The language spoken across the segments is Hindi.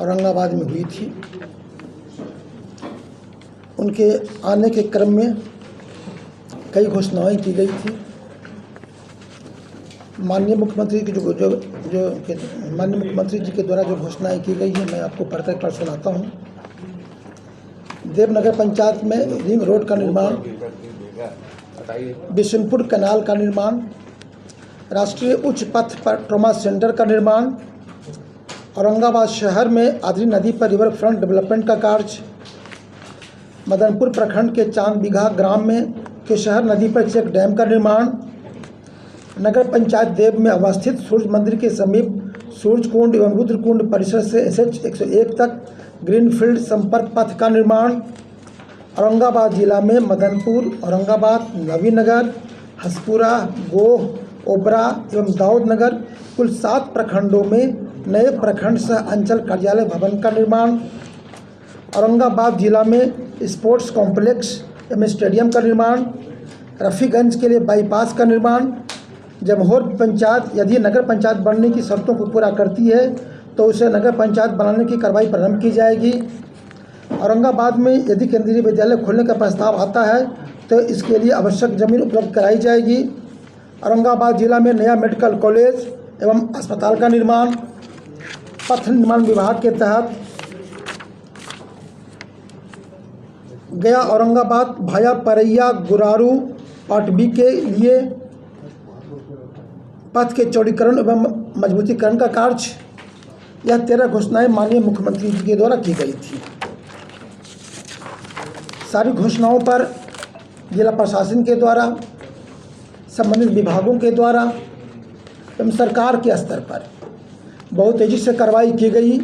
औरंगाबाद में हुई थी। उनके आने के क्रम में कई घोषणाएं की गई थी। माननीय मुख्यमंत्री की माननीय मुख्यमंत्री जी के द्वारा जो घोषणाएं की गई है, मैं आपको पढ़कर कर सुनाता हूँ। देवनगर पंचायत में रिंग रोड का निर्माण, बिशनपुर कैनाल का निर्माण, राष्ट्रीय उच्च पथ पर ट्रॉमा सेंटर का निर्माण, औरंगाबाद शहर में आदरी नदी पर रिवर फ्रंट डेवलपमेंट का कार्य, मदनपुर प्रखंड के चांद बिघा ग्राम में के शहर नदी पर चेक डैम का निर्माण, नगर पंचायत देव में अवस्थित सूर्य मंदिर के समीप सूर्य कुंड एवं रुद्र कुंड परिसर से SH 101 तक ग्रीनफील्ड संपर्क पथ का निर्माण, औरंगाबाद जिला में मदनपुर, औरंगाबाद, नवीनगर, हसपुरा, गोह, ओबरा एवं दाऊद नगर कुल 7 प्रखंडों में नए प्रखंड सह अंचल कार्यालय भवन का निर्माण, औरंगाबाद जिला में स्पोर्ट्स कॉम्प्लेक्स एवं स्टेडियम का निर्माण, रफ़ीगंज के लिए बाईपास का निर्माण, जमहोर पंचायत यदि नगर पंचायत बनने की शर्तों को पूरा करती है तो उसे नगर पंचायत बनाने की कार्रवाई प्रारंभ की जाएगी। औरंगाबाद में यदि केंद्रीय विद्यालय खोलने का प्रस्ताव आता है तो इसके लिए आवश्यक जमीन उपलब्ध कराई जाएगी। औरंगाबाद जिला में नया मेडिकल कॉलेज एवं अस्पताल का निर्माण, पथ निर्माण विभाग के तहत गया औरंगाबाद भाया परैया गुरारू पार्ट बी के लिए पथ के चौड़ीकरण एवं मजबूतीकरण का कार्य। यह 13 घोषणाएं माननीय मुख्यमंत्री जी के द्वारा की गई थी। सारी घोषणाओं पर जिला प्रशासन के द्वारा, संबंधित विभागों के द्वारा एवं सरकार के स्तर पर बहुत तेज़ी से कार्रवाई की गई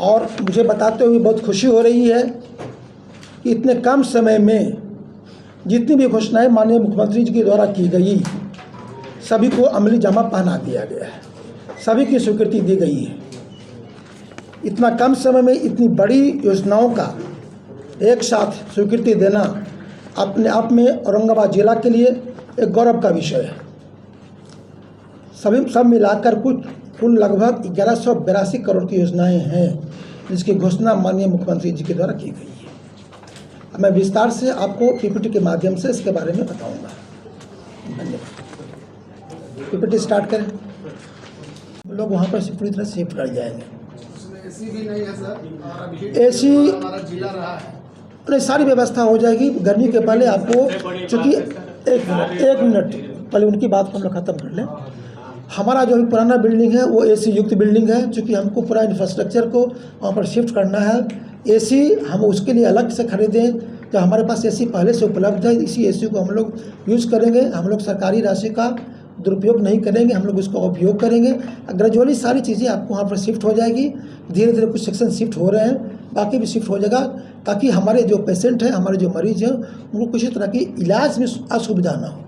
और मुझे बताते हुए बहुत खुशी हो रही है कि इतने कम समय में जितनी भी घोषणाएं माननीय मुख्यमंत्री जी के द्वारा की गई सभी को अमली जामा पहना दिया गया है, सभी की स्वीकृति दी गई है। इतना कम समय में इतनी बड़ी योजनाओं का एक साथ स्वीकृति देना अपने आप में औरंगाबाद जिला के लिए एक गौरव का विषय है। सब मिलाकर कुल लगभग 1182 करोड़ की योजनाएं हैं जिसकी घोषणा माननीय मुख्यमंत्री जी के द्वारा की गई है। अब मैं विस्तार से आपको PPT के माध्यम से इसके बारे में बताऊंगा। धन्यवाद। PPT स्टार्ट करें। लोग वहाँ पर पूरी तरह शिफ्ट कर जाएंगे। AC भी नहीं है सर, और अभी AC हमारा जिला रहा है, नहीं, सारी व्यवस्था हो जाएगी। गर्मी के पहले आपको, चूँकि एक मिनट पहले उनकी बात को हम लोग ख़त्म कर लें। हमारा जो पुराना बिल्डिंग है वो AC युक्त बिल्डिंग है। चूँकि हमको पूरा इंफ्रास्ट्रक्चर को वहाँ पर शिफ्ट करना है, AC हम उसके लिए अलग से खरीदें तो हमारे पास AC पहले से उपलब्ध है। इसी AC को हम लोग यूज़ करेंगे। हम लोग सरकारी राशि का दुरुपयोग नहीं करेंगे, हम लोग इसका उपयोग करेंगे। ग्रेजुअली सारी चीज़ें आपको वहाँ पर शिफ्ट हो जाएगी। धीरे धीरे कुछ सेक्शन शिफ्ट हो रहे हैं, बाकी भी शिफ्ट हो जाएगा ताकि हमारे जो पेशेंट हैं, हमारे जो मरीज हैं, उनको किसी तरह की इलाज में असुविधा ना हो।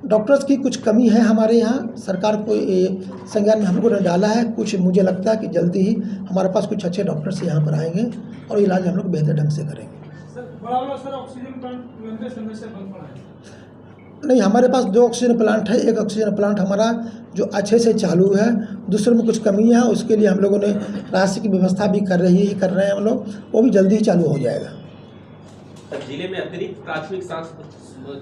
डॉक्टर्स की कुछ कमी है हमारे यहाँ। सरकार को संज्ञान में हमको ने डाला है। कुछ मुझे लगता है कि जल्दी ही हमारे पास कुछ अच्छे डॉक्टर्स यहाँ पर आएंगे और इलाज हम लोग बेहतर ढंग से करेंगे। सर ऑक्सीजन प्लांट लंबे समय से बंद पड़ा है। नहीं, हमारे पास 2 ऑक्सीजन प्लांट है। एक ऑक्सीजन प्लांट हमारा जो अच्छे से चालू है, दूसरे में कुछ कमी है। उसके लिए हम लोगों ने राशि की व्यवस्था भी कर रहे हैं हम लोग, वो भी जल्दी ही चालू हो जाएगा। जिले में अतिरिक्त प्राथमिक स्वास्थ्य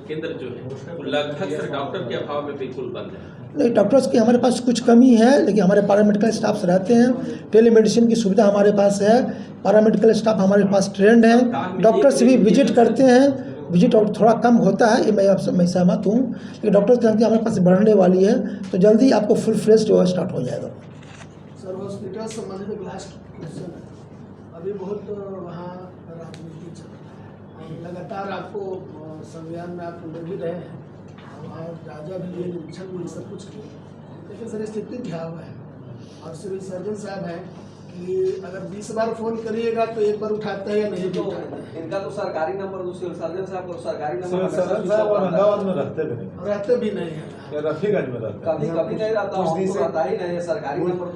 केंद्र जो है लगभग सर डॉक्टर के अभाव में बिल्कुल बंद है। नहीं, डॉक्टर्स की हमारे पास कुछ कमी है, लेकिन हमारे पैरामेडिकल स्टाफ्स रहते हैं। टेलीमेडिसिन की सुविधा हमारे पास है। पैरामेडिकल स्टाफ हमारे पास ट्रेंड है। डॉक्टर्स भी विजिट करते हैं। विजिट और थोड़ा कम होता है, ये मैं सहमत हूँ, लेकिन डॉक्टर्स की संख्या हमारे पास बढ़ने वाली है तो जल्दी आपको फुल फ्लेश जो है स्टार्ट हो जाएगा। सर हॉस्पिटल संबंधित लास्ट क्वेश्चन है, अभी बहुत वहाँ राजनीति चल रहा है, लगातार आपको संज्ञान में आप ले भी रहे हैं, वहाँ राजा भी ये निरीक्षण भी सब कुछ किए, लेकिन सर स्थिति क्या हुआ है और सिविल सर्जन साहब हैं कि अगर 20 बार फोन करिएगा तो एक बार उठाते हैं या नहीं तो इनका तो सरकारी नंबर, सिविल सर्जन साहब को सरकारी नंबर औरंगाबाद में रहते भी नहीं है, रफीगंज में रहते कभी कभी नहीं रहता, रहता ही नहीं है सरकारी नंबर।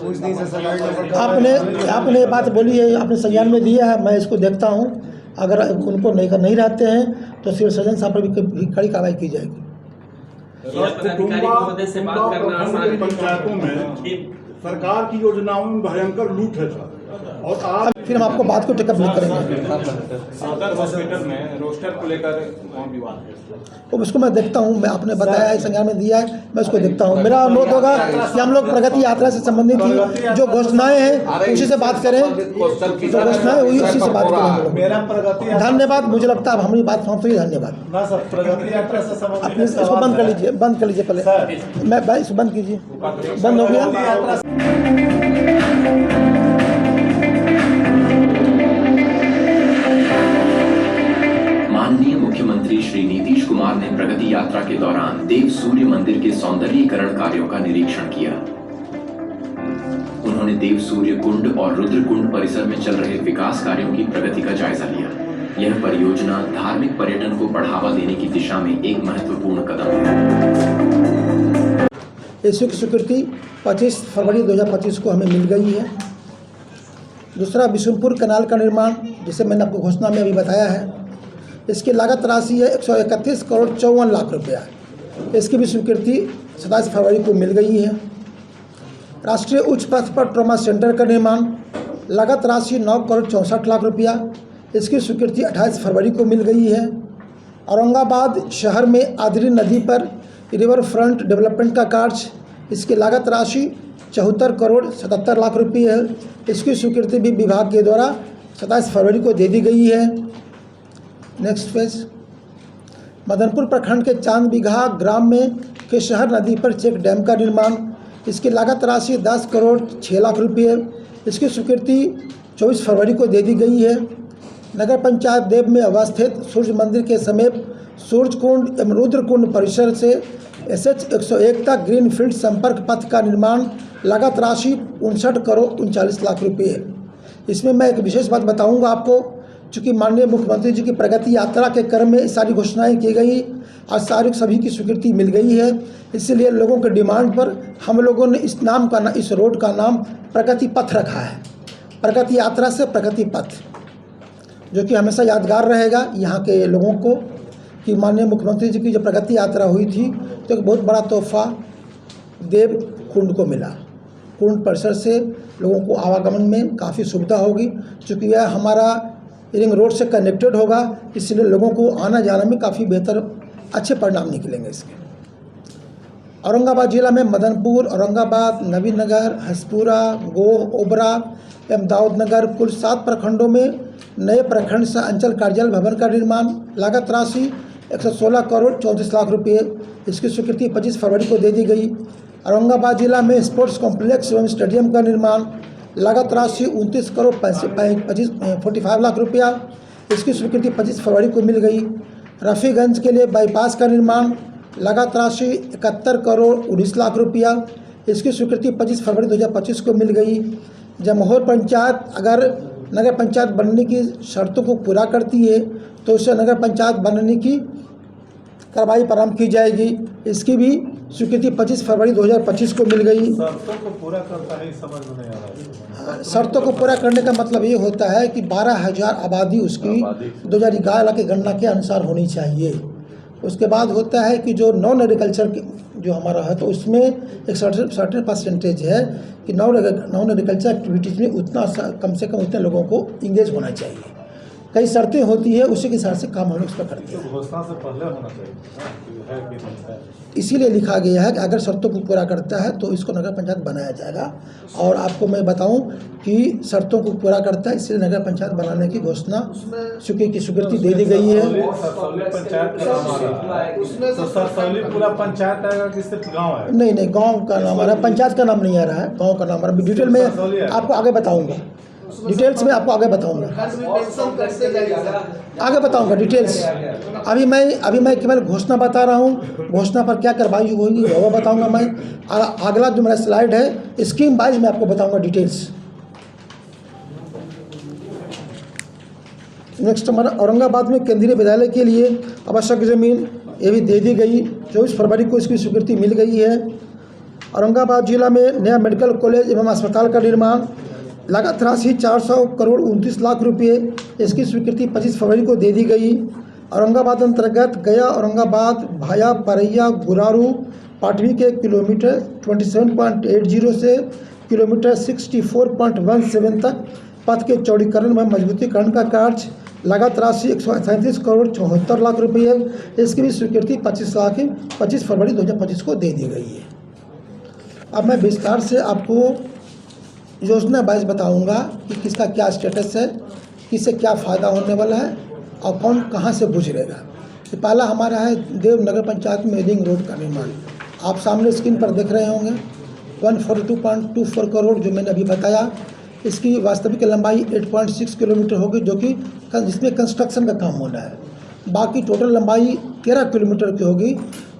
आपने बात बोली है, आपने संज्ञान में दिया है, मैं इसको देखता हूँ। अगर उनको नहीं रहते हैं तो सिविल सर्जन साहब पर भी कड़ी कार्रवाई की जाएगी। जिला पदाधिकारी महोदय से बात करना आसान पंचायतों में सरकार की योजनाओं में भयंकर लूट है सर। और आज फिर हम आपको बात को टेकअप नहीं करेंगे। सदर हॉस्पिटल में रोस्टर को लेकर कौन विवाद है? तो उसको मैं देखता हूँ, मैं आपने बताया है, संज्ञान में दिया है, मैं उसको देखता हूँ। मेरा अनुरोध होगा कि हम लोग प्रगति यात्रा से संबंधित ही जो घोषणाएं हैं उसी से बात करें, जो घोषणाएं हुई उसी से बात करें हम लोग। मेरा प्रगति धन्यवाद, मुझे लगता है अब हमारी बात समाप्त हुई। धन्यवाद। ना सर, प्रगति यात्रा से अपने संबंधित इसको बंद कर लीजिए, बंद कर लीजिए पहले। मैं भाई इसको बंद कीजिए, बंद हो गया। माननीय मुख्यमंत्री श्री नीतीश कुमार ने प्रगति यात्रा के दौरान देव सूर्य मंदिर के सौंदर्यीकरण कार्यों का निरीक्षण किया। उन्होंने देव सूर्य कुंड और रुद्र कुंड परिसर में चल रहे विकास कार्यों की प्रगति का जायजा लिया। यह परियोजना धार्मिक पर्यटन को बढ़ावा देने की दिशा में एक महत्वपूर्ण कदम है। एसओ की स्वीकृति 25 फरवरी 2025 को हमें मिल गई है। दूसरा, बिशुनपुर कैनाल का निर्माण, जिसे मैंने आपको घोषणा में अभी बताया है, इसकी लागत राशि है 131 करोड़ 54 लाख रुपया। इसकी भी स्वीकृति 27 फरवरी को मिल गई है। राष्ट्रीय उच्च पथ पर ट्रॉमा सेंटर का निर्माण, लागत राशि 9 करोड़ 64 लाख रुपया। इसकी स्वीकृति 28 फरवरी को मिल गई है। औरंगाबाद शहर में आदरी नदी पर रिवर फ्रंट डेवलपमेंट का कार्य, इसकी लागत राशि 74 करोड़ 77 लाख रुपये है। इसकी स्वीकृति भी विभाग के द्वारा 27 फरवरी को दे दी गई है। नेक्स्ट फेज, मदनपुर प्रखंड के चांद बिघा ग्राम में के शहर नदी पर चेक डैम का निर्माण, इसकी लागत राशि 10 करोड़ 6 लाख रुपये। इसकी स्वीकृति 24 फरवरी को दे दी गई है। नगर पंचायत देव में अवस्थित सूर्य मंदिर के समीप सूर्य कुंड एवं रुद्र कुंड परिसर से SH 101 तक ग्रीनफील्ड संपर्क पथ का निर्माण, लागत राशि 59 करोड़ 39 लाख रुपये। इसमें मैं एक विशेष बात बताऊंगा आपको, चूँकि माननीय मुख्यमंत्री जी की प्रगति यात्रा के क्रम में सारी घोषणाएं की गई और सभी की स्वीकृति मिल गई है, इसलिए लोगों के डिमांड पर हम लोगों ने इस रोड का नाम प्रगति पथ रखा है। प्रगति यात्रा से प्रगति पथ, जो कि हमेशा यादगार रहेगा यहाँ के लोगों को कि माननीय मुख्यमंत्री जी की जब प्रगति यात्रा हुई थी तो एक बहुत बड़ा तोहफा देव कुंड को मिला। कुंड परिसर से लोगों को आवागमन में काफ़ी सुविधा होगी, चूँकि यह हमारा रिंग रोड से कनेक्टेड होगा, इसलिए लोगों को आना जाने में काफ़ी बेहतर अच्छे परिणाम निकलेंगे इसके। औरंगाबाद जिला में मदनपुर, औरंगाबाद, नवीनगर, हसपुरा, गोह, ओबरा एवं दाऊदनगर कुल 7 प्रखंडों में नए प्रखंड सह अंचल कार्यालय भवन का निर्माण, लागत राशि 116 करोड़ 34 लाख रुपये। इसकी स्वीकृति 25 फरवरी को दे दी गई। औरंगाबाद जिला में स्पोर्ट्स कॉम्प्लेक्स एवं स्टेडियम का निर्माण, लागत राशि 29 करोड़ 45 लाख रुपया। इसकी स्वीकृति 25 फरवरी को मिल गई। रफ़ीगंज के लिए बाईपास का निर्माण, लागत राशि 71 करोड़ 19 लाख रुपया। इसकी स्वीकृति 25 फरवरी 2025 को मिल गई। जमहोर पंचायत अगर नगर पंचायत बनने की शर्तों को पूरा करती है तो उसे नगर पंचायत बनने की कार्रवाई प्रारंभ की जाएगी। इसकी भी स्वीकृति 25 फरवरी 2025 को मिल गई। शर्तों को पूरा करता है, समझ में नहीं आ रहा है। शर्तों को पूरा करने का मतलब ये होता है कि 12,000 आबादी उसकी 2011 की गणना के अनुसार होनी चाहिए। उसके बाद होता है कि जो नॉन एग्रीकल्चर जो हमारा है तो उसमें एक सर्टेन परसेंटेज है कि नॉन एग्रीकल्चर एक्टिविटीज़ में उतना कम से कम उतने लोगों को इंगेज होना चाहिए। कई शर्तें होती है, उसी के हिसाब से काम हम लोग उस पर करते हैं। घोषणा से पहले होना चाहिए, इसीलिए लिखा गया है कि अगर शर्तों को पूरा करता है तो इसको नगर पंचायत बनाया जाएगा। और आपको मैं बताऊं कि शर्तों को पूरा करता है, इसलिए नगर पंचायत बनाने की घोषणा की स्वीकृति दे दी गई है। पूरा पंचायत आएगा कि सिर्फ गाँव आएगा? नहीं, गांव का नाम आ रहा है, पंचायत का नाम नहीं आ रहा है, गांव का नाम आ रहा है। डिटेल में आपको आगे बताऊंगा, डिटेल्स में आपको आगे बताऊंगा, डिटेल्स। अभी मैं केवल घोषणा बता रहा हूँ, घोषणा पर क्या कार्रवाई होगी वो बताऊंगा मैं। अगला जो मेरा स्लाइड है स्कीम वाइज मैं आपको बताऊंगा डिटेल्स। नेक्स्ट हमारा औरंगाबाद में केंद्रीय विद्यालय के लिए आवश्यक ज़मीन ये भी दे दी गई। 24 फरवरी को इसकी स्वीकृति मिल गई है। औरंगाबाद जिला में नया मेडिकल कॉलेज एवं अस्पताल का निर्माण, लागत राशि 400 करोड़ 29 लाख रुपये। इसकी स्वीकृति 25 फरवरी को दे दी गई। औरंगाबाद अंतर्गत गया औरंगाबाद भाया परैया गुरारू पाटवी के किलोमीटर 27.80 से किलोमीटर 64.17 तक पथ के चौड़ीकरण में मजबूतीकरण का कार्य लागत राशि 137 करोड़ 74 लाख रुपये। इसकी भी स्वीकृति 25 फरवरी 2025 को दे दी गई है। अब मैं विस्तार से आपको योजना वाइज बताऊंगा कि किसका क्या स्टेटस है, किससे क्या फ़ायदा होने वाला है और कौन कहां से गुजरेगा। तो पहला हमारा है देव नगर पंचायत में रिंग रोड का निर्माण। आप सामने स्क्रीन पर देख रहे होंगे 142.24 करोड़ जो मैंने अभी बताया। इसकी वास्तविक लंबाई 8.6 किलोमीटर होगी, जो कि जिसमें कंस्ट्रक्शन का काम होना है। बाकी टोटल लंबाई 13 किलोमीटर की होगी।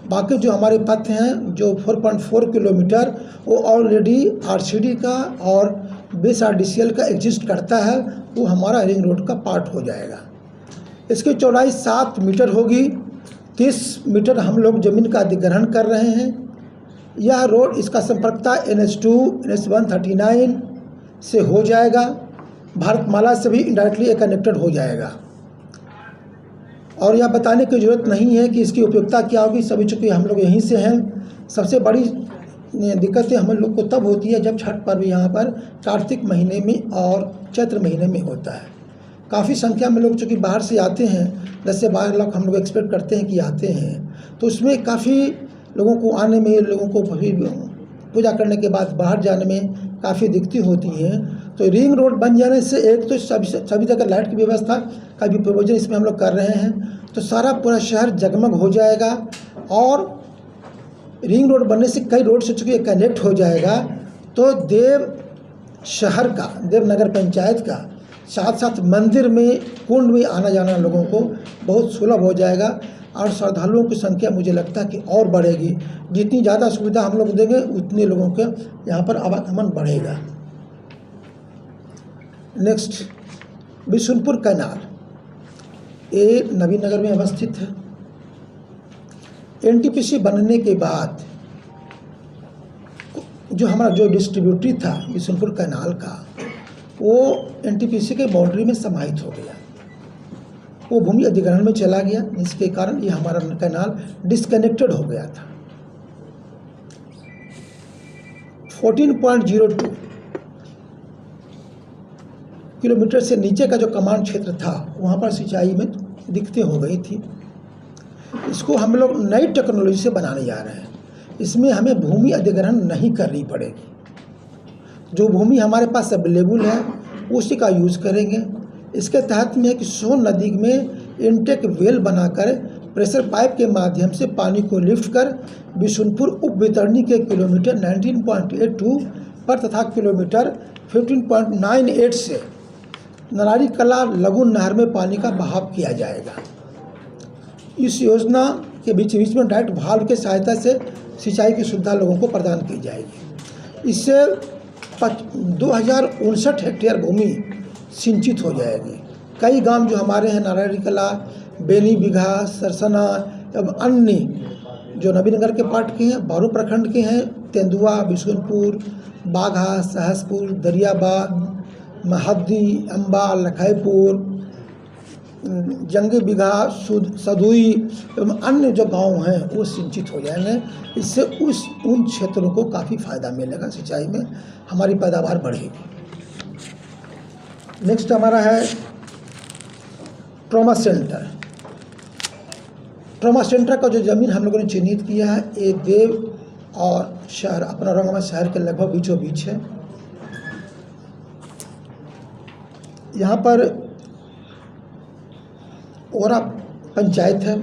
बाकी जो हमारे पथ हैं जो 4.4 किलोमीटर वो ऑलरेडी आरसीडी का और बेस आरडीसीएल का एग्जिस्ट करता है, वो हमारा रिंग रोड का पार्ट हो जाएगा। इसकी चौड़ाई 7 मीटर होगी। 30 मीटर हम लोग ज़मीन का अधिग्रहण कर रहे हैं। यह रोड इसका संपर्कता NH2 NH139 से हो जाएगा। भारतमाला से भी इनडायरेक्टली कनेक्टेड हो जाएगा। और यह बताने की ज़रूरत नहीं है कि इसकी उपयोगिता क्या होगी, सभी चूँकि हम लोग यहीं से हैं। सबसे बड़ी दिक्कतें हम लोग को तब होती है जब छठ पर्व यहाँ पर कार्तिक महीने में और चैत्र महीने में होता है। काफ़ी संख्या में लोग चूँकि बाहर से आते हैं, 10 से 12 लाख हम लोग एक्सपेक्ट करते हैं कि आते हैं, तो उसमें काफ़ी लोगों को आने में, लोगों को पूजा करने के बाद बाहर जाने में काफ़ी दिक्कतें होती हैं। तो रिंग रोड बन जाने से एक तो सभी जगह लाइट की व्यवस्था का भी प्रोविजन इसमें हम लोग कर रहे हैं, तो सारा पूरा शहर जगमग हो जाएगा। और रिंग रोड बनने से कई रोड से चूँकि कनेक्ट हो जाएगा, तो देव शहर का, देव नगर पंचायत का, साथ साथ मंदिर में, कुंड में आना जाना लोगों को बहुत सुलभ हो जाएगा। और श्रद्धालुओं की संख्या मुझे लगता है कि और बढ़ेगी। जितनी ज़्यादा सुविधा हम लोग देंगे उतने लोगों के यहाँ पर आवागमन बढ़ेगा। नेक्स्ट, बिशुनपुर कैनाल, ये नवीन नगर में अवस्थित है। एनटीपीसी बनने के बाद जो हमारा जो डिस्ट्रीब्यूटरी था बिशुनपुर कैनाल का, वो एनटीपीसी के बाउंड्री में समाहित हो गया, वो भूमि अधिग्रहण में चला गया, जिसके कारण ये हमारा कैनाल डिस्कनेक्टेड हो गया था। 14.02 किलोमीटर से नीचे का जो कमान क्षेत्र था वहाँ पर सिंचाई में दिक्कतें हो गई थी। इसको हम लोग नई टेक्नोलॉजी से बनाने जा रहे हैं। इसमें हमें भूमि अधिग्रहण नहीं करनी पड़ेगी। जो भूमि हमारे पास अवेलेबल है उसी का यूज़ करेंगे। इसके तहत में कि सोन नदी में इनटेक वेल बनाकर प्रेशर पाइप के माध्यम से पानी को लिफ्ट कर बिशुनपुर उप वितरणी के किलोमीटर 19.82 पर तथा किलोमीटर 15.98 से नरारी कला लघु नहर में पानी का बहाव किया जाएगा। इस योजना के बीच में डायरेक्ट भाल्व के सहायता से सिंचाई की सुविधा लोगों को प्रदान की जाएगी। इससे 2059 हेक्टेयर भूमि सिंचित हो जाएगी। कई गांव जो हमारे हैं, नारायणी कला, बेनी बिघा, सरसना एवं अन्य जो नवीनगर के पार्ट के हैं, बारू प्रखंड के हैं, तेंदुआ, बिशुनपुर, बाघा, सहसपुर, दरियाबाद, महद्दी, अम्बा, लखाईपुर, जंगी बिघा, सदुई एवं अन्य जो गांव हैं वो सिंचित हो जाएंगे। इससे उन क्षेत्रों को काफ़ी फ़ायदा मिलेगा, सिंचाई में हमारी पैदावार बढ़ेगी। नेक्स्ट हमारा है ट्रॉमा सेंटर। ट्रॉमा सेंटर का जो ज़मीन हम लोगों ने चिन्हित किया है, ये देव और शहर अपना औरंगाबाद शहर के लगभग बीचों बीच है। यहाँ पर ओरा पंचायत है,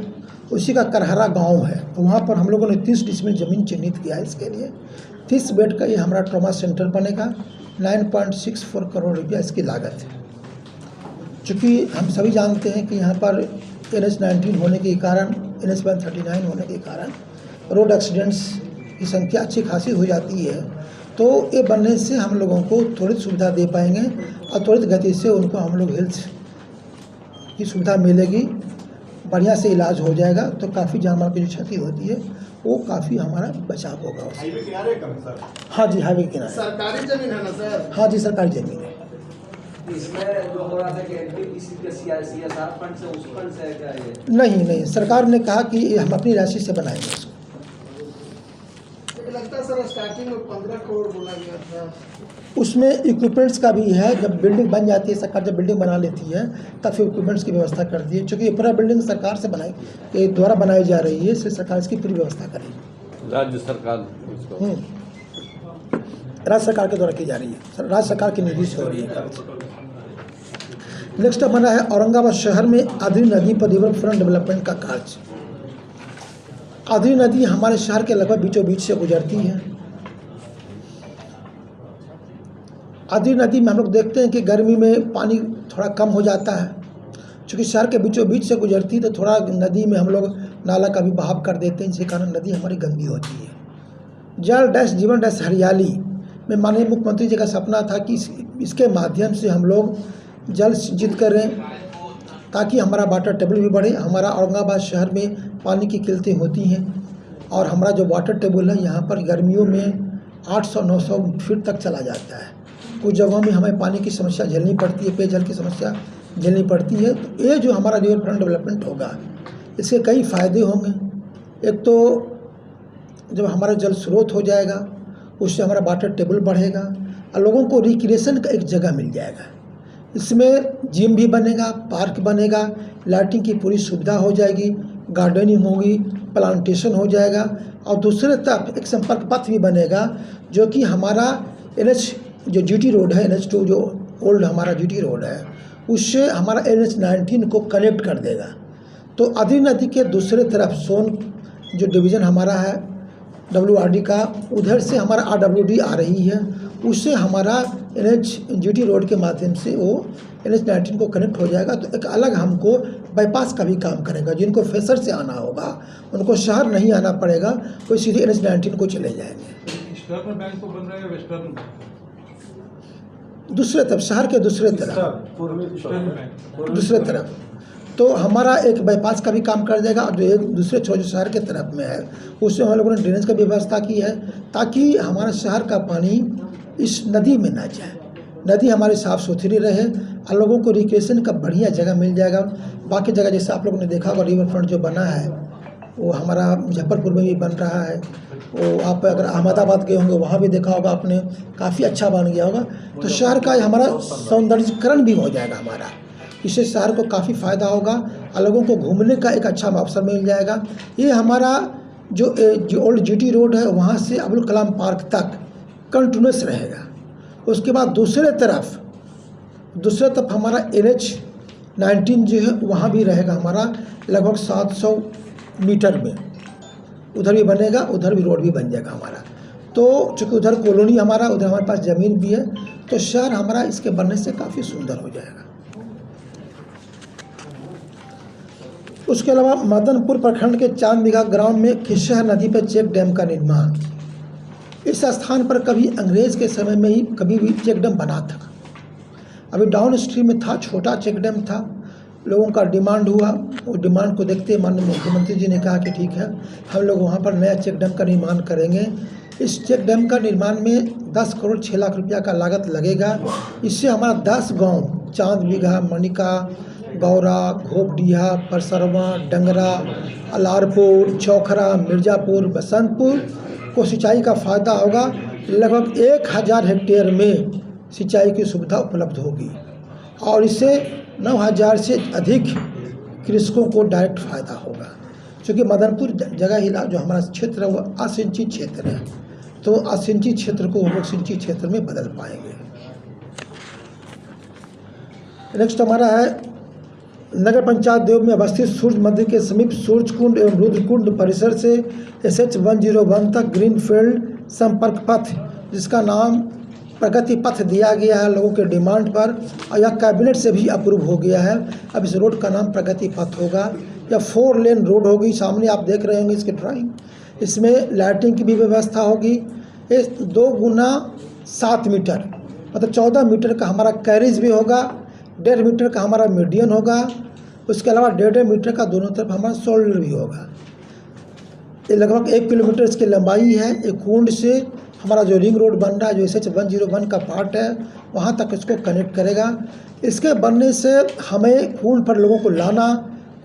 उसी का करहरा गांव है, वहाँ पर हम लोगों ने 30 डिसमिल ज़मीन चिन्हित किया है। इसके लिए 30 बेड का ये हमारा ट्रॉमा सेंटर बनेगा। 9.64 करोड़ रुपया इसकी लागत है। चूँकि हम सभी जानते हैं कि यहाँ पर NH19 होने के कारण, NH139 होने के कारण रोड एक्सीडेंट्स की संख्या अच्छी खासी हो जाती है, तो ये बनने से हम लोगों को त्वरित सुविधा दे पाएंगे और त्वरित गति से उनको हम लोग हेल्थ की सुविधा मिलेगी, बढ़िया से इलाज हो जाएगा, तो काफ़ी जान माल की जो क्षति होती है वो काफ़ी हमारा बचाव होगा। हाईवे किनारे कम सर? हाँ जी, हाईवे किनारे। सरकारी जमीन है ना सर? हाँ जी, सरकारी ज़मीन है। इसमें जो हो रहा था कि एनटीपीसी के CSR फंड से, उस फंड से क्या ये? नहीं, सरकार ने कहा कि हम अपनी राशि से बनाएंगे इसको। मुझे लगता है सर स्टार्टिंग में 15 करोड़ बोला गया था। उसमें इक्विपमेंट्स का भी है। जब बिल्डिंग बन जाती है, सरकार जब बिल्डिंग बना लेती है तब फिर इक्विपमेंट्स की व्यवस्था करती है। चूँकि ये पूरा बिल्डिंग सरकार से द्वारा बनाई जा रही है, इसलिए सरकार इसकी पूरी व्यवस्था करेगी। राज्य सरकार इसको राज्य सरकार के द्वारा की जा रही है, राज्य सरकार की निधि से हो रही है। नेक्स्ट बना है औरंगाबाद शहर में आदरी नदी पर रिवर फ्रंट डेवलपमेंट का कार्य। आदरी नदी हमारे शहर के लगभग बीचों बीच से गुजरती है। आदरी नदी में हम लोग देखते हैं कि गर्मी में पानी थोड़ा कम हो जाता है। चूँकि शहर के बीचों बीच से गुजरती है तो थोड़ा नदी में हम लोग नाला का भी बहाव कर देते हैं, जिसके कारण नदी हमारी गंदी होती है। जल डैश जीवन डैश हरियाली में माननीय मुख्यमंत्री जी का सपना था कि इसके माध्यम से हम लोग जल सिंचित करें ताकि हमारा वाटर टेबल भी बढ़े। हमारा औरंगाबाद शहर में पानी की किल्लतें होती हैं और हमारा जो वाटर टेबल है यहाँ पर गर्मियों में 800-900 फीट तक चला जाता है। कुछ जगहों में हमें पानी की समस्या झेलनी पड़ती है, पेयजल की समस्या झेलनी पड़ती है। तो ये जो हमारा रिवर फ्रंट डेवलपमेंट होगा, इसके कई फ़ायदे होंगे। एक तो जब हमारा जल स्रोत हो जाएगा, उससे हमारा वाटर टेबल बढ़ेगा और लोगों को रिक्रिएशन का एक जगह मिल जाएगा। इसमें जिम भी बनेगा, पार्क बनेगा, लाइटिंग की पूरी सुविधा हो जाएगी, गार्डनिंग होगी, प्लांटेशन हो जाएगा और दूसरे तरफ एक संपर्क पथ भी बनेगा जो कि हमारा NH जो GT रोड है, NH2 जो ओल्ड हमारा GT रोड है, उससे हमारा NH19 को कनेक्ट कर देगा। तो आदरी नदी के दूसरे तरफ सोन जो डिवीज़न हमारा है WRD का, उधर से हमारा RWD आ रही है, उससे हमारा GT रोड के माध्यम से वो NH19 को कनेक्ट हो जाएगा। तो एक अलग हमको बाईपास का भी काम करेगा। जिनको फेसर से आना होगा उनको शहर नहीं आना पड़ेगा, वो सीधे NH19 को चले जाएंगे। ईस्टर्न बैंक तो बन रहा है, वेस्टर्न दूसरे तरफ, शहर के दूसरे तरफ तो हमारा एक बाईपास का भी काम कर देगा। और जो एक दूसरे छोटे शहर के तरफ में है, उससे हम लोगों ने ड्रेनेज की व्यवस्था की है ताकि हमारा शहर का पानी इस नदी में ना जाए, नदी हमारी साफ़ सुथरी रहे और लोगों को रिक्रिएशन का बढ़िया जगह मिल जाएगा। बाकी जगह जैसे आप लोगों ने देखा होगा, रिवर फ्रंट जो बना है वो हमारा मुजफ्फरपुर में भी बन रहा है। वो आप अगर अहमदाबाद गए होंगे वहाँ भी देखा होगा आपने, काफ़ी अच्छा बन गया होगा। तो शहर का हमारा सौंदर्यीकरण भी हो जाएगा हमारा, इससे शहर को काफ़ी फ़ायदा होगा और लोगों को घूमने का एक अच्छा अवसर मिल जाएगा। ये हमारा जो ओल्ड GT रोड है वहाँ से अब्दुल कलाम पार्क तक कंटिन्यूस रहेगा। उसके बाद दूसरे तरफ हमारा NH19 जो है वहाँ भी रहेगा हमारा लगभग 700 मीटर में, उधर भी बनेगा, उधर भी रोड भी बन जाएगा हमारा। तो चूँकि उधर कॉलोनी हमारा, उधर हमारे पास ज़मीन भी है, तो शहर हमारा इसके बनने से काफ़ी सुंदर हो जाएगा। उसके अलावा मदनपुर प्रखंड के चांद बिघा ग्राम में खिशहर नदी पर चेक डैम का निर्माण। इस स्थान पर कभी अंग्रेज के समय में ही कभी भी चेक डैम बना था। अभी डाउन स्ट्रीम में था, छोटा चेक डैम था। लोगों का डिमांड हुआ, वो डिमांड को देखते माननीय मुख्यमंत्री जी ने कहा कि ठीक है, हम लोग वहाँ पर नया चेक डैम का निर्माण करेंगे। इस चेक डैम का निर्माण में 10 करोड़ 6 लाख रुपया का लागत लगेगा। इससे हमारा 10 गाँव चांद बिघा, मनिका, गौरा, घोपडिया, परसरवा, डंगरा, अलारपुर, चौखरा, मिर्ज़ापुर, बसंतपुर को सिंचाई का फ़ायदा होगा। लगभग 1000 हेक्टेयर में सिंचाई की सुविधा उपलब्ध होगी और इससे 9000 से अधिक कृषकों को डायरेक्ट फ़ायदा होगा। क्योंकि मदनपुर जगह ही जो हमारा क्षेत्र है वो असिंचित क्षेत्र है, तो असिंचित क्षेत्र को हम लोग सिंचित क्षेत्र में बदल पाएंगे। नेक्स्ट हमारा है नगर पंचायत देव में अवस्थित सूर्य मंदिर के समीप सूर्य कुंड एवं रुद्र कुंड परिसर से SH101 तक ग्रीनफील्ड संपर्क पथ, जिसका नाम प्रगति पथ दिया गया है लोगों के डिमांड पर, और यह कैबिनेट से भी अप्रूव हो गया है। अब इस रोड का नाम प्रगति पथ होगा। यह 4 लेन रोड होगी, सामने आप देख रहे होंगे इसके ड्राइंग। इसमें लाइटिंग की भी व्यवस्था होगी। ये 2 गुना 7 मीटर मतलब 14 मीटर का हमारा कैरेज भी होगा, 1.5 मीटर का हमारा मीडियन होगा। उसके अलावा 1.5 मीटर का दोनों तरफ हमारा शोल्डर भी होगा। ये लगभग 1 किलोमीटर इसकी लंबाई है। एक कुंड से हमारा जो रिंग रोड बन रहा है, जो SH101 का पार्ट है, वहाँ तक इसको कनेक्ट करेगा। इसके बनने से हमें कुंड पर लोगों को लाना,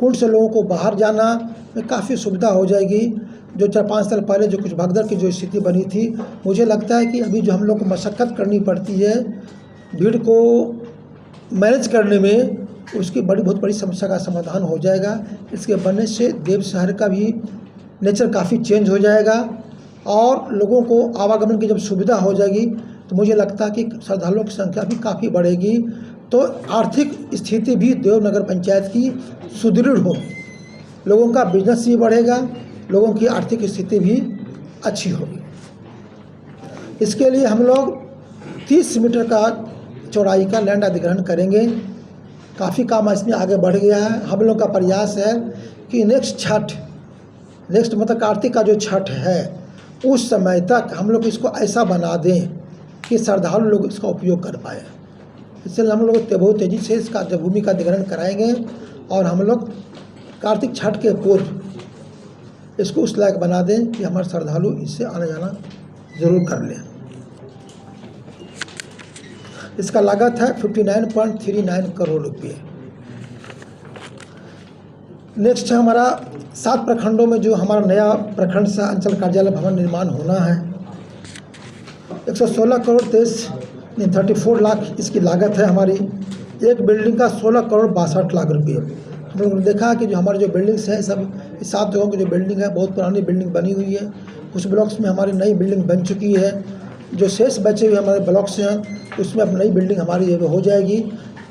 कुंड से लोगों को बाहर जाना में काफ़ी सुविधा हो जाएगी। जो 4-5 साल पहले जो कुछ भगदड़ की जो स्थिति बनी थी, मुझे लगता है कि अभी जो हम लोग को मशक्क़त करनी पड़ती है भीड़ को मैनेज करने में, उसकी बहुत बड़ी समस्या का समाधान हो जाएगा। इसके बनने से देव शहर का भी नेचर काफ़ी चेंज हो जाएगा और लोगों को आवागमन की जब सुविधा हो जाएगी तो मुझे लगता है कि श्रद्धालुओं की संख्या भी काफ़ी बढ़ेगी, तो आर्थिक स्थिति भी देव नगर पंचायत की सुदृढ़ हो, लोगों का बिजनेस भी बढ़ेगा, लोगों की आर्थिक स्थिति भी अच्छी होगी। इसके लिए हम लोग 30 मीटर का चौड़ाई का लैंड अधिग्रहण करेंगे। काफ़ी काम इसमें आगे बढ़ गया है। हम लोग का प्रयास है कि नेक्स्ट मतलब कार्तिक का जो छठ है उस समय तक हम लोग इसको ऐसा बना दें कि श्रद्धालु लोग इसका उपयोग कर पाए। इसलिए हम लोग बहुत तेज़ी से इसका भूमि का अधिग्रहण कराएंगे और हम लोग कार्तिक छठ के पूर्व इसको उस लायक बना दें कि हमारे श्रद्धालु इससे आना जाना ज़रूर कर लें। इसका लागत है 59.39 करोड़ रुपये। नेक्स्ट है हमारा 7 प्रखंडों में जो हमारा नया प्रखंड सा अंचल कार्यालय भवन निर्माण होना है। 116 करोड़ 34 लाख इसकी लागत है हमारी। एक बिल्डिंग का 16 करोड़ 62 लाख रुपये। हम लोगों ने देखा कि जो हमारे जो बिल्डिंग्स हैं सब 7 जगहों की जो बिल्डिंग है बहुत पुरानी बिल्डिंग बनी हुई है। कुछ ब्लॉक्स में हमारी नई बिल्डिंग बन चुकी है। जो शेष बचे हुए हमारे ब्लॉक्स हैं उसमें अब नई बिल्डिंग हमारी हो जाएगी।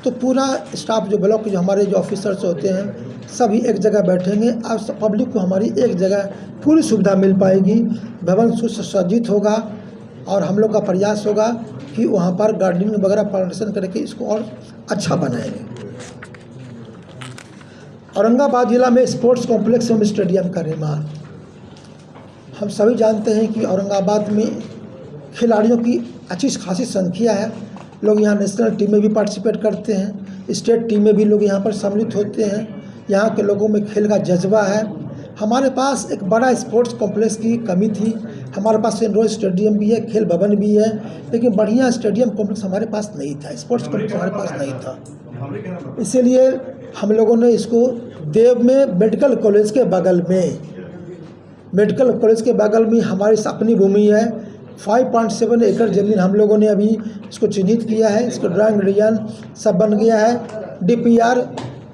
तो पूरा स्टाफ जो ब्लॉक के जो हमारे जो ऑफिसर्स होते हैं सभी एक जगह बैठेंगे और पब्लिक को हमारी एक जगह पूरी सुविधा मिल पाएगी। भवन सुसज्जित होगा और हम लोग का प्रयास होगा कि वहाँ पर गार्डनिंग वगैरह प्लांटेशन करके इसको और अच्छा बनाएंगे। औरंगाबाद जिला में स्पोर्ट्स कॉम्प्लेक्स एवं स्टेडियम का निर्माण। हम सभी जानते हैं कि औरंगाबाद में खिलाड़ियों की अच्छी खासी संख्या है। लोग यहाँ नेशनल टीम में भी पार्टिसिपेट करते हैं, स्टेट टीम में भी लोग यहाँ पर सम्मिलित होते हैं। यहाँ के लोगों में खेल का जज्बा है। हमारे पास एक बड़ा स्पोर्ट्स कॉम्प्लेक्स की कमी थी। हमारे पास इंडोर स्टेडियम भी है, खेल भवन भी है, लेकिन बढ़िया स्टेडियम कॉम्प्लेक्स हमारे पास नहीं था, स्पोर्ट्स कॉम्प्लेक्स हमारे पास नहीं था। इसीलिए हम लोगों ने इसको देव में मेडिकल कॉलेज के बगल में हमारी अपनी भूमि है। 5.7 एकड़ ज़मीन हम लोगों ने अभी इसको चिन्हित किया है। इसको ड्राइंग डिजाइन सब बन गया है, DPR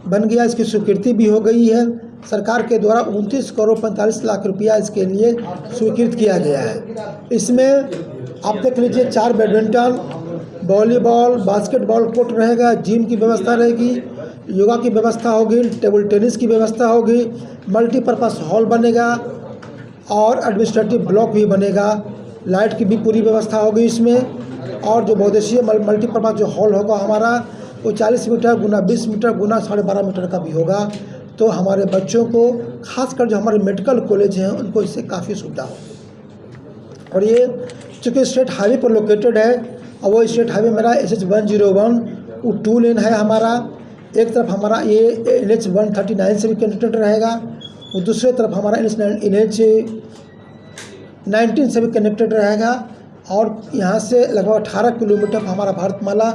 बन गया, इसकी स्वीकृति भी हो गई है। सरकार के द्वारा 29 करोड़ 45 लाख रुपया इसके लिए स्वीकृत किया गया है। इसमें आप देख लीजिए 4 बैडमिंटन, वॉलीबॉल, बास्केटबॉल कोर्ट रहेगा, जिम की व्यवस्था रहेगी, योगा की व्यवस्था होगी, टेबल टेनिस की व्यवस्था होगी, मल्टीपर्पज़ हॉल बनेगा और एडमिनिस्ट्रेटिव ब्लॉक भी बनेगा। लाइट की भी पूरी व्यवस्था होगी इसमें। और जो बहुउद्देशीय मल्टीपर्पज़ जो हॉल होगा हमारा वो 40 मीटर गुना 20 मीटर गुना 12.5 मीटर का भी होगा। तो हमारे बच्चों को खासकर जो हमारे मेडिकल कॉलेज हैं उनको इससे काफ़ी सुविधा होगी। और ये चूँकि स्टेट हाईवे पर लोकेटेड है और वो स्टेट हाईवे मेरा SH101 वो 2 लेन है हमारा। एक तरफ हमारा ये NH139 से भी कनेक्टेड रहेगा, वो दूसरी तरफ हमारा NH19 से भी कनेक्टेड रहेगा। और यहाँ से लगभग 18 किलोमीटर हमारा भारतमाला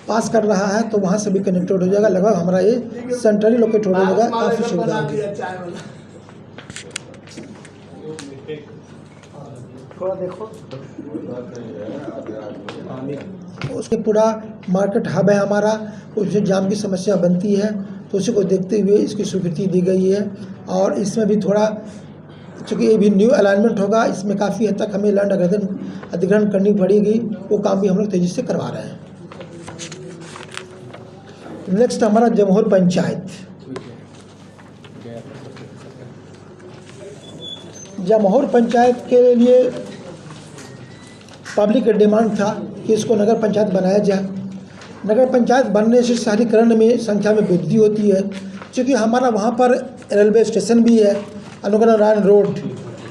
पास कर रहा है, तो वहाँ से भी कनेक्टेड हो जाएगा। लगभग हमारा ये सेंट्रली लोकेट हो जाएगा, काफ़ी सुविधा होगी। थोड़ा देखो उसके पूरा मार्केट हब है हमारा, उसमें जाम की समस्या बनती है, तो उसी को देखते हुए इसकी स्वीकृति दी गई है। और इसमें भी थोड़ा चूँकि ये भी न्यू अलाइनमेंट होगा, इसमें काफ़ी हद तक हमें लैंड अधिग्रहण करनी पड़ेगी, वो काम भी हम लोग तेज़ी से करवा रहे हैं। नेक्स्ट हमारा जमहोर पंचायत। जमहोर पंचायत के लिए पब्लिक डिमांड था कि इसको नगर पंचायत बनाया जाए। नगर पंचायत बनने से शहरीकरण में संख्या में वृद्धि होती है। क्योंकि हमारा वहाँ पर रेलवे स्टेशन भी है, अनुग्रह नारायण रोड,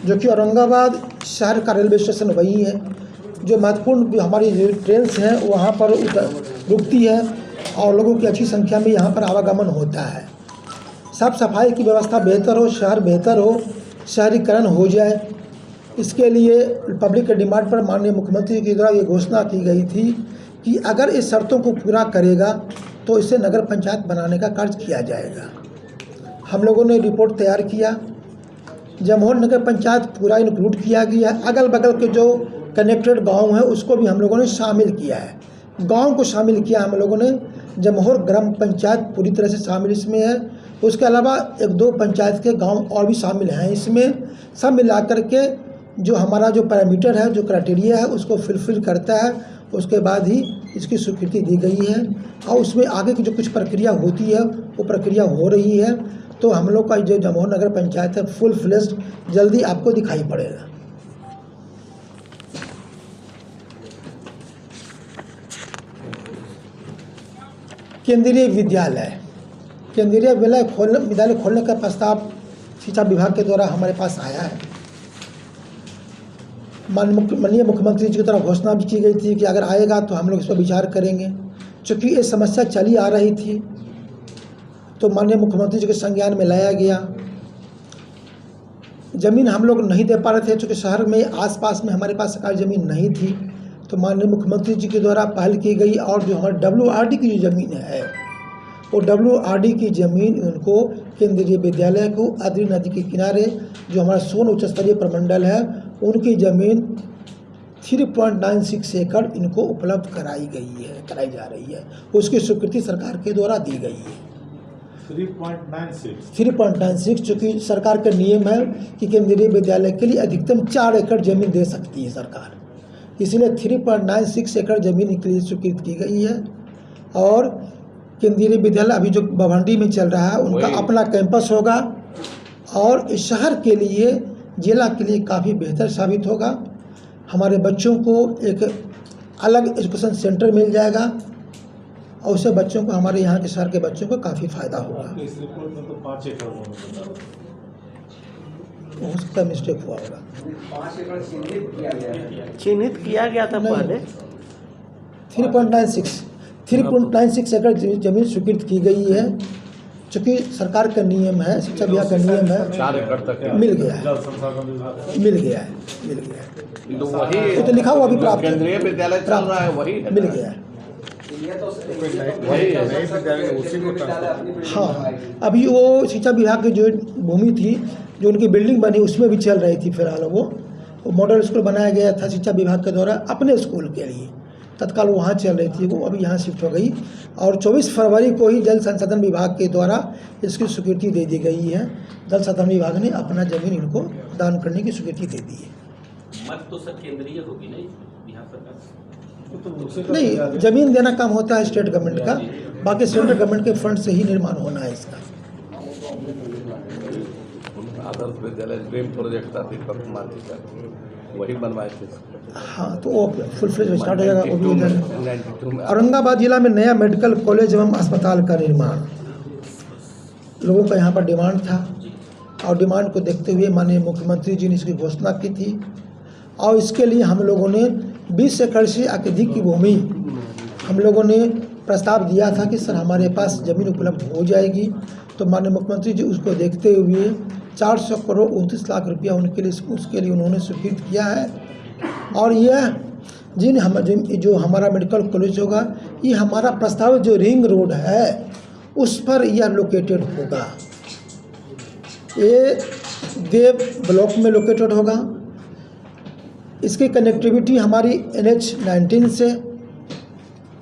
जो कि औरंगाबाद शहर का रेलवे स्टेशन वही है। जो महत्वपूर्ण हमारी ट्रेन हैं वहाँ पर रुकती है और लोगों की अच्छी संख्या में यहाँ पर आवागमन होता है। साफ सफाई की व्यवस्था बेहतर हो, शहर बेहतर हो, शहरीकरण हो जाए, इसके लिए पब्लिक के डिमांड पर माननीय मुख्यमंत्री के द्वारा ये घोषणा की गई थी कि अगर इस शर्तों को पूरा करेगा तो इसे नगर पंचायत बनाने का कार्य किया जाएगा। हम लोगों ने रिपोर्ट तैयार किया, जमोहर नगर पंचायत पूरा इंक्लूड किया गया, अगल बगल के जो कनेक्टेड गांव हैं उसको भी हम लोगों ने शामिल किया है। गांव को शामिल किया हम लोगों ने, जमोहर ग्राम पंचायत पूरी तरह से शामिल इसमें है। उसके अलावा 1-2 पंचायत के गांव और भी शामिल हैं इसमें। सब मिलाकर के जो हमारा जो पैरामीटर है, जो क्राइटेरिया है, उसको फुलफिल करता है, उसके बाद ही इसकी स्वीकृति दी गई है। और उसमें आगे की जो कुछ प्रक्रिया होती है वो प्रक्रिया हो रही है। तो हम लोग का जो जमोहर नगर पंचायत है फुल फ्लेश्ड जल्दी आपको दिखाई पड़ेगा। केंद्रीय विद्यालय खोलने का प्रस्ताव शिक्षा विभाग के द्वारा हमारे पास आया है। माननीय मुख्यमंत्री जी की तरफ घोषणा भी की गई थी कि अगर आएगा तो हम लोग इस पर विचार करेंगे। चूँकि ये समस्या चली आ रही थी तो माननीय मुख्यमंत्री जी के संज्ञान में लाया गया। ज़मीन हम लोग नहीं दे पा रहे थे, चूँकि शहर में आसपास में हमारे पास सरकारी ज़मीन नहीं थी, तो माननीय मुख्यमंत्री जी के द्वारा पहल की गई और जो हमारे WRD की जो ज़मीन है वो WRD की ज़मीन उनको केंद्रीय विद्यालय को अद्री नदी के किनारे जो हमारा सोन उच्च स्तरीय प्रमंडल है उनकी ज़मीन 3.96 एकड़ इनको उपलब्ध कराई जा रही है। उसकी स्वीकृति सरकार के द्वारा दी गई है। 3.96 चूँकि सरकार का नियम है कि केंद्रीय विद्यालय के लिए अधिकतम 4 एकड़ ज़मीन दे सकती है सरकार, इसलिए 3.96 एकड़ ज़मीन के लिए स्वीकृत की गई है। और केंद्रीय विद्यालय अभी जो बभंडी में चल रहा है उनका अपना कैंपस होगा और इस शहर के लिए, जिला के लिए काफ़ी बेहतर साबित होगा। हमारे बच्चों को एक अलग एजुकेशन सेंटर मिल जाएगा और उससे बच्चों को, हमारे यहाँ के शहर के बच्चों को काफ़ी फ़ायदा होगा। इस रिपोर्ट में तो 5 एकड़ हो सकता है मिस्टेक हुआ होगा। 5 एकड़ चिन्हित किया गया था पहले। 3.96 एकड़ जमीन स्वीकृत की गई है। चूँकि सरकार का नियम है, शिक्षा विभाग का नियम है, 4 एकड़ तक मिल गया है। तो वही तो लिखा हुआ भी प्राप्त है, केंद्रीय विद्यालय चल रहा है, वही है, मिल गया है। वही है। हाँ, अभी वो शिक्षा विभाग की जो भूमि थी, जो उनकी बिल्डिंग बनी उसमें भी चल रही थी। फिलहाल वो मॉडल स्कूल बनाया गया था शिक्षा विभाग के द्वारा अपने स्कूल के लिए, तत्काल वहाँ चल रही थी, वो अभी यहाँ शिफ्ट हो गई। और 24 फरवरी को ही जल संसाधन विभाग के द्वारा इसकी स्वीकृति दे दी गई है। जल संसाधन विभाग ने अपना ज़मीन इनको दान करने की स्वीकृति दे दी है। मत तो सर केंद्रीय होगी नहीं, बिहार सरकार नहीं, ज़मीन देना काम होता है स्टेट गवर्नमेंट का, बाकी सेंट्रल गवर्नमेंट के फंड से ही निर्माण होना है इसका। आदर्श विद्यालय ड्रीम प्रोजेक्ट था दीपक कुमार जी का, वही बनवाए थे। हाँ, तो वो फुल फ्लेज स्टार्ट हो जाएगा। वो भी 92 में औरंगाबाद जिला में नया मेडिकल कॉलेज एवं अस्पताल का निर्माण, लोगों का यहाँ पर डिमांड था और डिमांड को देखते हुए माननीय मुख्यमंत्री जी ने इसकी घोषणा की थी। और इसके लिए हम लोगों ने 20 एकड़ से अधिक की भूमि हम लोगों ने प्रस्ताव दिया था कि सर हमारे पास ज़मीन उपलब्ध हो जाएगी। तो माननीय मुख्यमंत्री जी उसको देखते हुए 400 करोड़ 29 लाख रुपया उसके लिए उन्होंने स्वीकृत किया है। और यह जो हमारा मेडिकल कॉलेज होगा, ये हमारा प्रस्तावित जो रिंग रोड है उस पर यह लोकेटेड होगा। ये देव ब्लॉक में लोकेटेड होगा। इसकी कनेक्टिविटी हमारी NH-19 से,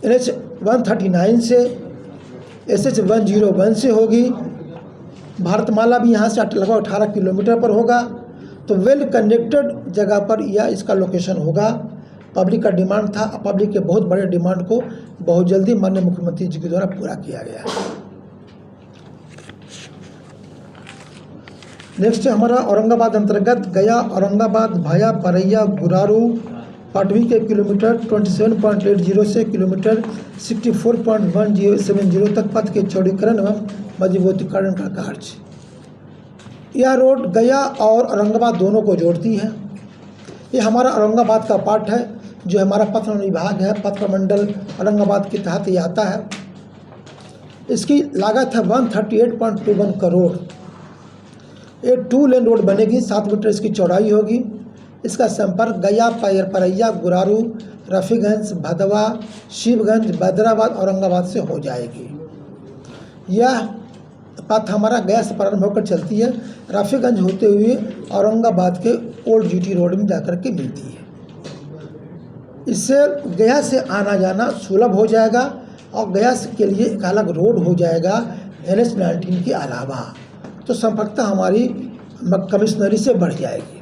NH-139 से, SH-101 से होगी। भारतमाला भी यहाँ से लगभग 18 किलोमीटर पर होगा। तो वेल कनेक्टेड जगह पर यह इसका लोकेशन होगा। पब्लिक का डिमांड था, पब्लिक के बहुत बड़े डिमांड को बहुत जल्दी माननीय मुख्यमंत्री जी के द्वारा पूरा किया गया। नेक्स्ट है हमारा औरंगाबाद अंतर्गत गया औरंगाबाद भाया परैया गुरारू पाटवी के किलोमीटर 27.80 से किलोमीटर 64.1070 तक पथ के चौड़ीकरण एवं मजबूतीकरण का कार्य। यह रोड गया और औरंगाबाद दोनों को जोड़ती है। ये हमारा औरंगाबाद का पार्ट है, जो हमारा पथ विभाग है, पथ प्रमंडल औरंगाबाद के तहत ये आता है। इसकी लागत है 138.21 करोड़। ये 2 लेन रोड बनेगी, 7 मीटर इसकी चौड़ाई होगी। इसका संपर्क गया, परैया, गुरारू, रफ़ीगंज, भदवा, शिवगंज, बैदराबाद, औरंगाबाद से हो जाएगी। यह पथ हमारा गया से प्रारंभ होकर चलती है, रफ़ीगंज होते हुए औरंगाबाद के ओल्ड जीटी रोड में जाकर के मिलती है। इससे गया से आना जाना सुलभ हो जाएगा और गया के लिए एक अलग रोड हो जाएगा NH-19 के अलावा, तो संपर्कता हमारी कमिश्नरी से बढ़ जाएगी।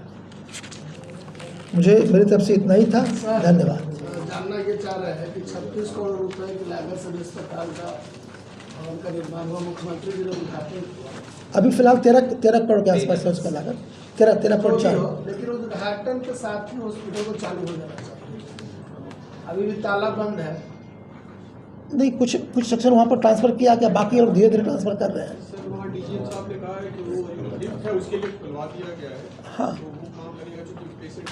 मुझे मेरी तरफ से इतना ही था, धन्यवाद। जानना ये चाह रहे हैं कि 36 करोड़ रुपए की लागत से अस्पताल का भवन का निर्माण हुआ, मुख्यमंत्री जी ने उद्घाटन किया। अभी फिलहाल 13 करोड़ के आसपास है उसका लागत, 13.4। लेकिन उद्घाटन के साथ ही हॉस्पिटल को चालू हो जाना चाहिए। अभी भी ताला बंद है। नहीं, कुछ सेक्शन वहाँ पर ट्रांसफ़र किया गया, बाकी लोग धीरे धीरे ट्रांसफ़र कर रहे हैं। सर वहाँ डीजीएम साहब ने कहा है कि वो लिफ्ट है उसके लिए खुलवा दिया गया है। हाँ। तो वो काम लगेगा, जो पेशेंट